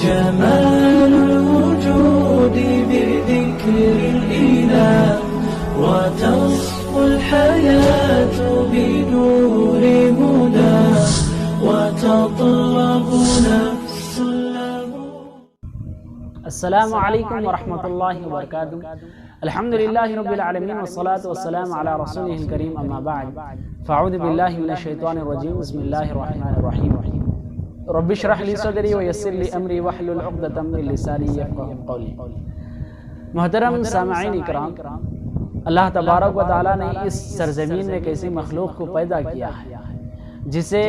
جمال الوجود بذكر الإله وتصفو الحياة بنور هدى وتطلب نفس له. السلام علیکم ورحمۃ اللہ وبرکاتہ. الحمدللہ رب العالمین والصلاة والسلام علی رسولہ الکریم، اما بعد فاعوذ باللہ من الشیطان الرجیم. بسم اللہ الرحمن الرحیم. رب اشرح لی صدری ویسر لی امری واحلل عقدۃ من لسانی یفقہوا قولی. محترم سامعین اکرام، اللہ تبارک و تعالیٰ نے اس سرزمین میں ایک ایسی مخلوق کو پیدا کیا ہے جسے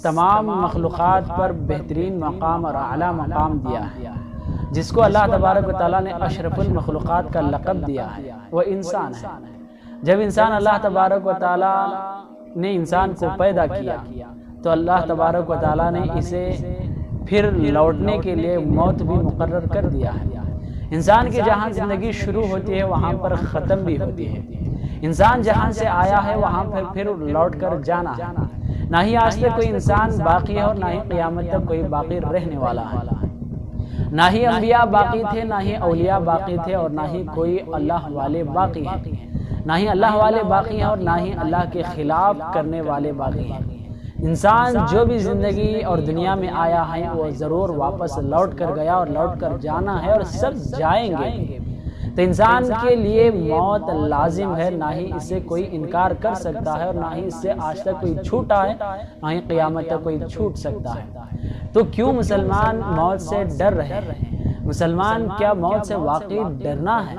تمام مخلوقات پر بہترین مقام اور اعلیٰ مقام دیا ہے، جس کو اللہ تبارک و تعالیٰ نے اشرف المخلوقات کا لقب دیا ہے. وہ انسان ہے. جب انسان اللہ تبارک و تعالیٰ نے انسان کو پیدا کیا تو اللہ تبارک و تعالیٰ نے اسے پھر لوٹنے کے لیے موت بھی مقرر کر دیا ہے. انسان کی جہاں زندگی شروع ہوتی ہے وہاں پر ختم بھی ہوتی ہے. انسان جہاں سے آیا ہے وہاں پھر لوٹ کر جانا ہے. نہ ہی آج تک کوئی انسان باقی ہے اور نہ ہی قیامت تک کوئی باقی رہنے والا ہے. نہ ہی انبیاء باقی تھے، نہ ہی اولیاء باقی تھے، اور نہ ہی کوئی اللہ والے باقی ہیں. نہ ہی اللہ والے باقی ہیں اور نہ ہی اللہ کے خلاف کرنے والے باقی ہیں. انسان جو بھی زندگی اور دنیا میں آیا ہے وہ ضرور واپس لوٹ کر گیا اور لوٹ کر جانا ہے، اور سب جائیں گے. تو انسان کے لیے موت لازم ہے. نہ ہی اسے کوئی انکار کر سکتا ہے اور نہ ہی اس سے آج تک کوئی چھوٹا ہے، نہ ہی قیامت تک کوئی چھوٹ سکتا ہے. تو کیوں مسلمان موت سے ڈر رہے ہیں؟ مسلمان کیا موت سے واقعی ڈرنا ہے؟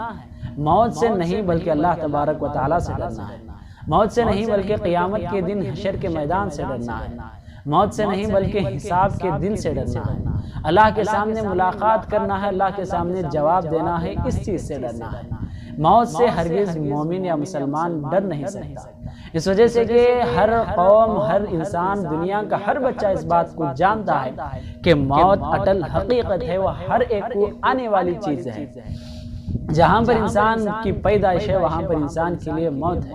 موت سے نہیں بلکہ اللہ تبارک و تعالیٰ سے ڈرنا ہے. موت سے نہیں بلکہ قیامت کے دن حشر کے میدان سے ڈرنا ہے. موت سے نہیں بلکہ حساب کے دن سے ڈرنا ہے. اللہ کے سامنے ملاقات کرنا ہے، اللہ کے سامنے جواب دینا ہے، اس چیز سے ڈرنا ہے. موت سے ہرگز مومن یا مسلمان ڈر نہیں سکتا. اس وجہ سے کہ ہر قوم، ہر انسان، دنیا کا ہر بچہ اس بات کو جانتا ہے کہ موت اٹل حقیقت ہے، وہ ہر ایک کو آنے والی چیز ہے. جہاں پر انسان کی پیدائش ہے وہاں پر انسان کے لیے موت ہے.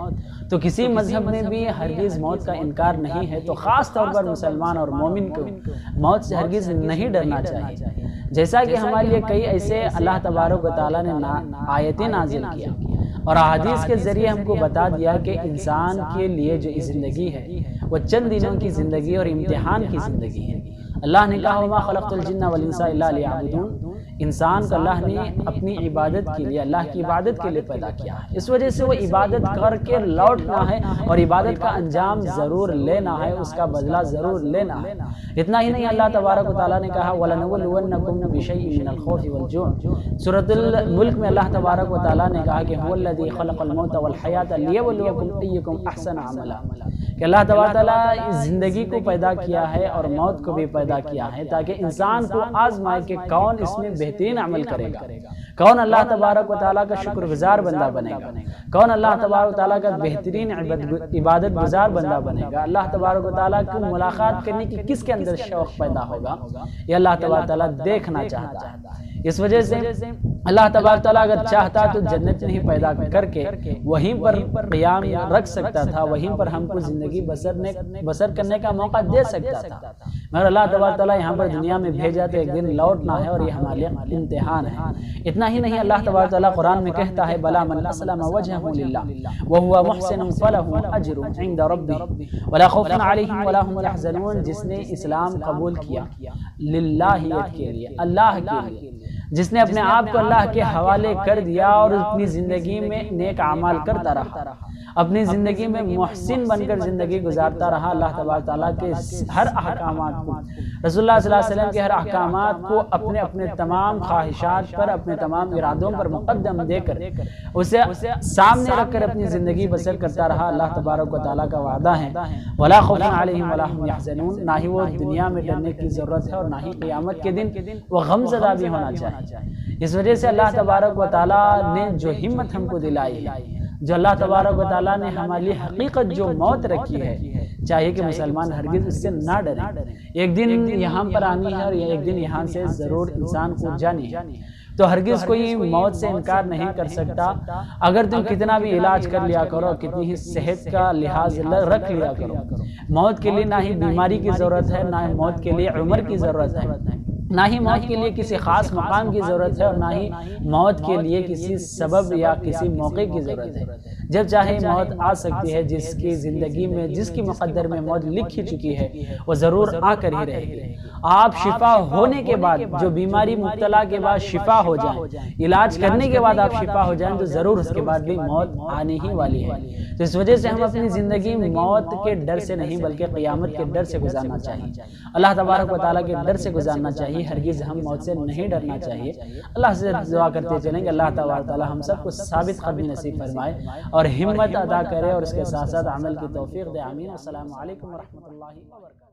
تو کسی مذہب میں بھی ہرگز موت کا انکار نہیں ہے. تو خاص طور پر مسلمان اور مومن کو موت سے ہرگز نہیں ڈرنا چاہیے. جیسا کہ ہمارے لیے کئی ایسے اللہ تبارک و تعالیٰ نے آیتیں نازل کیا اور احادیث کے ذریعے ہم کو بتا دیا کہ انسان کے لیے جو زندگی ہے وہ چند دنوں کی زندگی اور امتحان کی زندگی ہے. اللہ نے کہا وَمَا خَلَقْتُ الْجِنَّ وَالْإِنسَ إِلَّا لِيَعْبُدُونَ. انسان کو اللہ نے اپنی عبادت کے لیے، اللہ کی عبادت کے لیے پیدا کیا ہے. اس وجہ سے وہ عبادت کر کے لوٹنا ہے اور عبادت کا انجام ضرور لینا ہے، اس کا بدلہ ضرور لینا ہے. اتنا ہی نہیں، اللہ تبارک و تعالیٰ نے کہا وَلَنَبْلُوَنَّكُمْ بِشَيْءٍ مِّنَ الْخَوْفِ وَالْجُوعِ. سورۃ الملک میں اللہ تبارک و تعالیٰ نے کہا کہ هُوَ الَّذِي خَلَقَ الْمَوْتَ وَالْحَيَاةَ لِيَبْلُوَكُمْ أَيُّكُمْ أَحْسَنُ عَمَلًا. کہ اللہ تبارک و تعالیٰ زندگی کو پیدا کیا ہے اور موت کو بھی پیدا کیا ہے تاکہ انسان کو آزمائے کہ کون اس میں بہترین عمل کرے گا، کون اللہ تبارک و تعالیٰ کا شکر گزار بندہ بنے گا، کون اللہ تبارک و تعالیٰ کا بہترین عبادت گزار بندہ بنے گا. اللہ تبارک و تعالیٰ کو ملاقات کرنے کی کس کے اندر شوق پیدا ہوگا، یہ اللہ تبارک و تعالیٰ دیکھنا چاہتا ہے. اس وجہ سے اللہ تبارک تعالیٰ اگر چاہتا تو جنت میں ہی پیدا کر کے وہیں پر قیام رکھ سکتا تھا، وہیں پر ہم کو زندگی بسر کرنے کا موقع دے سکتا تھا. مگر اللہ تبارک تعالیٰ یہاں پر دنیا میں بھیجا تو ایک دن لوٹنا ہے اور یہ ہمارے لیے امتحان ہے. اتنا ہی نہیں، اللہ تبارک تعالیٰ قرآن میں کہتا ہے بلا من اسلم وجهه للہ وهو محسن فله اجر عند ربه ولا خوف علیہم ولا هم يحزنون. جس نے اسلام قبول کیا للہیت کے لیے، اللہ کے لیے، جس نے اپنے آپ کو اللہ کے حوالے کر دیا اور اپنی زندگی میں نیک اعمال کرتا رہا، اپنی زندگی میں محسن بن کر زندگی گزارتا رہا، اللہ تبارک تعالیٰ کے ہر احکامات کو، رسول اللہ صلی اللہ علیہ وسلم کے ہر احکامات کو اپنے اپنے تمام خواہشات پر، اپنے تمام ارادوں پر مقدم دے کر اسے سامنے رکھ کر اپنی زندگی بسر کرتا رہا. اللہ تبارک و تعالیٰ کا وعدہ ہے وَلَا خَوْفٌ عَلَيْهِمْ وَلَا هُمْ يَحْزَنُونَ. نہ ہی وہ دنیا میں ڈرنے کی ضرورت ہے اور نہ ہی قیامت کے دن وہ غم زدہ بھی ہونا چاہیے. اس وجہ سے اللہ تبارک و تعالیٰ نے جو ہمت ہم کو دلائی ہے، جو اللہ تبارک و تعالیٰ نے ہمارے لیے حقیقت جو موت رکھی ہے، چاہیے کہ مسلمان ہرگز اس سے نہ ڈرے. ایک دن یہاں پر آنی ہے اور ایک دن یہاں سے ضرور انسان کو جانی ہے. تو ہرگز کوئی موت سے انکار نہیں کر سکتا. اگر تم کتنا بھی علاج کر لیا کرو، کتنی ہی صحت کا لحاظ رکھ لیا کرو، موت کے لیے نہ ہی بیماری کی ضرورت ہے، نہ ہی موت کے لیے عمر کی ضرورت ہے. نہ ہی موت کے لیے کسی خاص مقام کی ضرورت ہے اور نہ ہی موت کے لیے کسی سبب یا کسی موقع کی ضرورت ہے۔ جب چاہے موت آ سکتی ہے۔ جس کی زندگی میں جس کی مقدر میں موت لکھی چکی ہے وہ ضرور آ کر ہی رہے گی۔ آپ شفا ہونے کے بعد، جو بیماری مبتلا کے بعد شفا ہو جائیں، علاج کرنے کے بعد آپ شفا ہو جائیں، تو ضرور اس کے بعد بھی موت آنے ہی والی ہے۔ تو اس وجہ سے ہم اپنی زندگی موت کے ڈر سے نہیں بلکہ قیامت کے ڈر سے گزارنا چاہیے۔ اللہ تبارک و تعالیٰ کے ڈر سے گزارنا چاہیے، ہرگز ہم موت سے نہیں ڈرنا چاہیے۔ اللہ سے دعا کرتے چلیں کہ اللہ تبارک و تعالیٰ ہم سب کو ثابت قدمی نصیب فرمائے اور ہمت عطا کرے اور اس کے ساتھ ساتھ عمل کی توفیق دے۔ آمین۔ السلام علیکم ورحمۃ اللہ وبرکاتہ۔